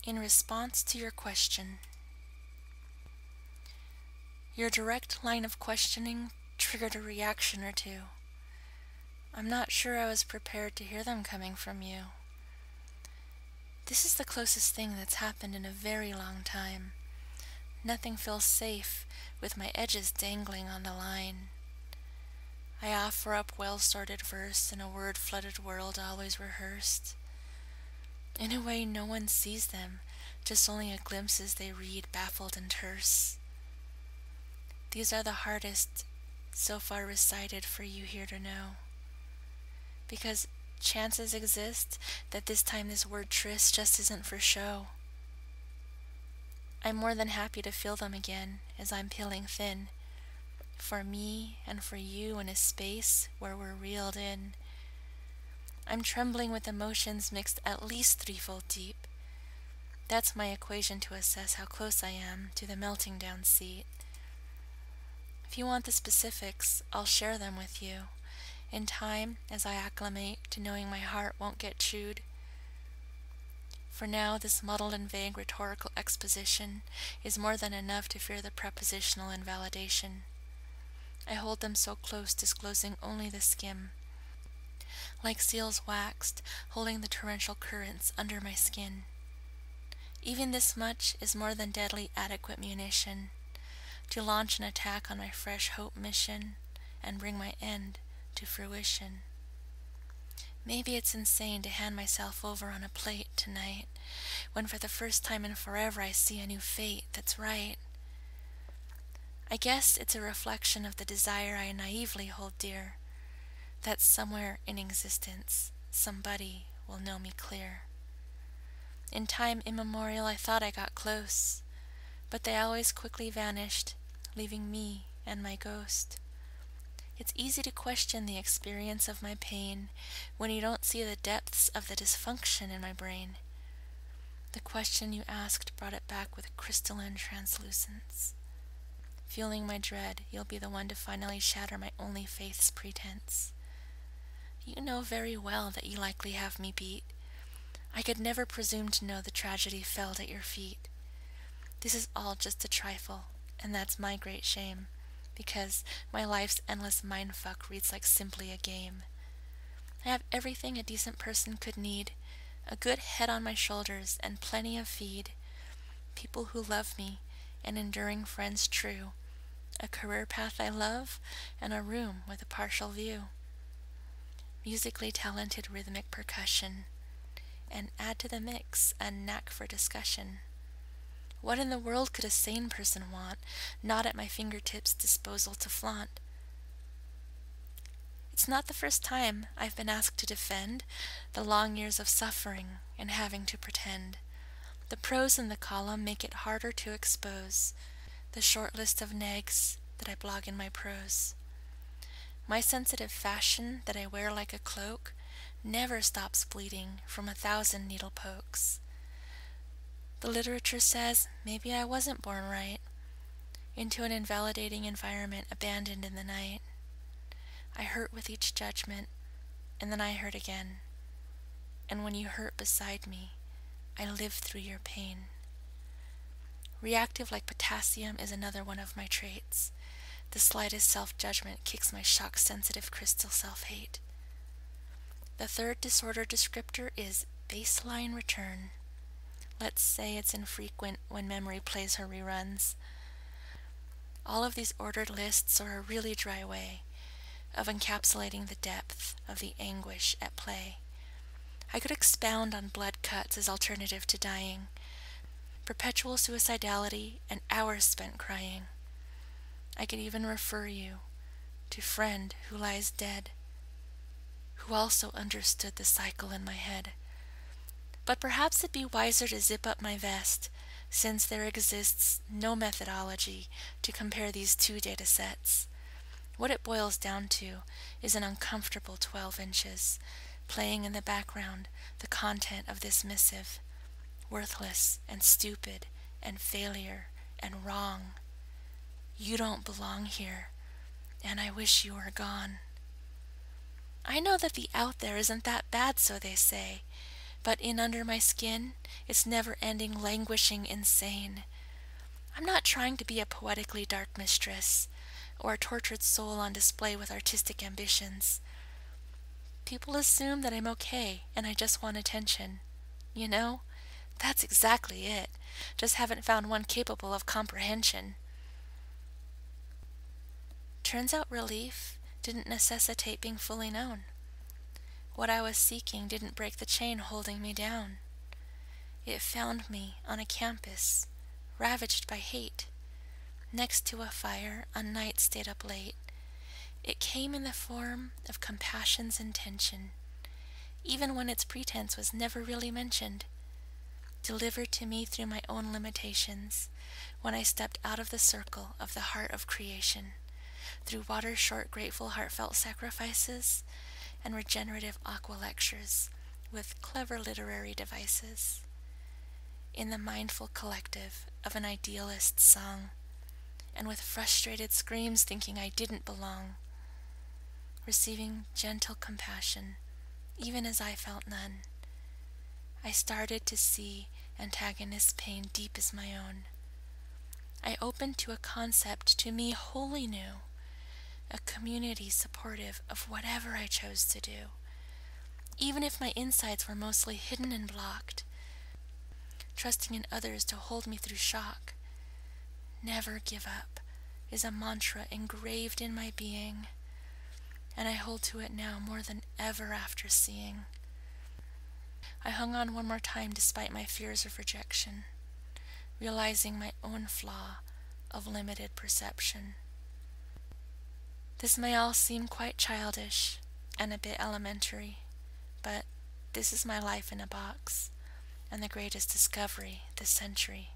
In response to your question, your direct line of questioning triggered a reaction or two. I'm not sure I was prepared to hear them coming from you. This is the closest thing that's happened in a very long time. Nothing feels safe with my edges dangling on the line. I offer up well-sorted verse in a word-flooded world always rehearsed. In a way no one sees them, just only a glimpse as they read, baffled and terse. These are the hardest so far recited for you here to know. Because chances exist that this time this word tryst just isn't for show. I'm more than happy to feel them again as I'm peeling thin, for me and for you in a space where we're reeled in. I'm trembling with emotions mixed at least threefold deep. That's my equation to assess how close I am to the melting down seat. If you want the specifics, I'll share them with you, in time as I acclimate to knowing my heart won't get chewed. For now, this muddled and vague rhetorical exposition is more than enough to fear the prepositional invalidation. I hold them so close, disclosing only the skim, like seals waxed, holding the torrential currents under my skin. Even this much is more than deadly adequate munition to launch an attack on my fresh hope mission and bring my end to fruition. Maybe it's insane to hand myself over on a plate tonight, when for the first time in forever I see a new fate that's right. I guess it's a reflection of the desire I naively hold dear, that somewhere in existence somebody will know me clear. In time immemorial I thought I got close, but they always quickly vanished, leaving me and my ghost. It's easy to question the experience of my pain when you don't see the depths of the dysfunction in my brain. The question you asked brought it back with crystalline translucence. Fueling my dread, you'll be the one to finally shatter my only faith's pretense. You know very well that you likely have me beat. I could never presume to know the tragedy felled at your feet. This is all just a trifle, and that's my great shame, because my life's endless mindfuck reads like simply a game. I have everything a decent person could need, a good head on my shoulders and plenty of feed, people who love me, and enduring friends true, a career path I love, and a room with a partial view. Musically talented rhythmic percussion, and add to the mix a knack for discussion. What in the world could a sane person want, not at my fingertips' disposal to flaunt? It's not the first time I've been asked to defend the long years of suffering and having to pretend. The prose in the column make it harder to expose the short list of nags that I blog in my prose. My sensitive fashion that I wear like a cloak never stops bleeding from 1,000 needle pokes. The literature says maybe I wasn't born right, into an invalidating environment abandoned in the night. I hurt with each judgment, and then I hurt again. And when you hurt beside me, I live through your pain. Reactive like potassium is another one of my traits. The slightest self-judgment kicks my shock-sensitive crystal self-hate. The third disorder descriptor is baseline return. Let's say it's infrequent when memory plays her reruns. All of these ordered lists are a really dry way of encapsulating the depth of the anguish at play. I could expound on blood cuts as alternative to dying, perpetual suicidality, and hours spent crying. I could even refer you to friend who lies dead, who also understood the cycle in my head. But perhaps it'd be wiser to zip up my vest, since there exists no methodology to compare these two data sets. What it boils down to is an uncomfortable 12 inches, playing in the background the content of this missive, worthless and stupid and failure and wrong. You don't belong here, and I wish you were gone. I know that the out there isn't that bad, so they say, But in under my skin, it's never-ending, languishing, insane. I'm not trying to be a poetically dark mistress, or a tortured soul on display with artistic ambitions. People assume that I'm okay and I just want attention. You know, that's exactly it. Just haven't found one capable of comprehension. Turns out relief didn't necessitate being fully known. What I was seeking didn't break the chain holding me down. It found me on a campus, ravaged by hate, next to a fire on nights stayed up late. It came in the form of compassion's intention, even when its pretense was never really mentioned, delivered to me through my own limitations, when I stepped out of the circle of the heart of creation, through water-short, grateful, heartfelt sacrifices, and regenerative aqua lectures with clever literary devices, in the mindful collective of an idealist's song, and with frustrated screams thinking I didn't belong, receiving gentle compassion, even as I felt none. I started to see antagonist pain deep as my own. I opened to a concept to me wholly new, a community supportive of whatever I chose to do, even if my insides were mostly hidden and blocked, trusting in others to hold me through shock. Never give up is a mantra engraved in my being, and I hold to it now more than ever after seeing. I hung on one more time despite my fears of rejection, realizing my own flaw of limited perception. This may all seem quite childish and a bit elementary, but this is my life in a box, and the greatest discovery this century.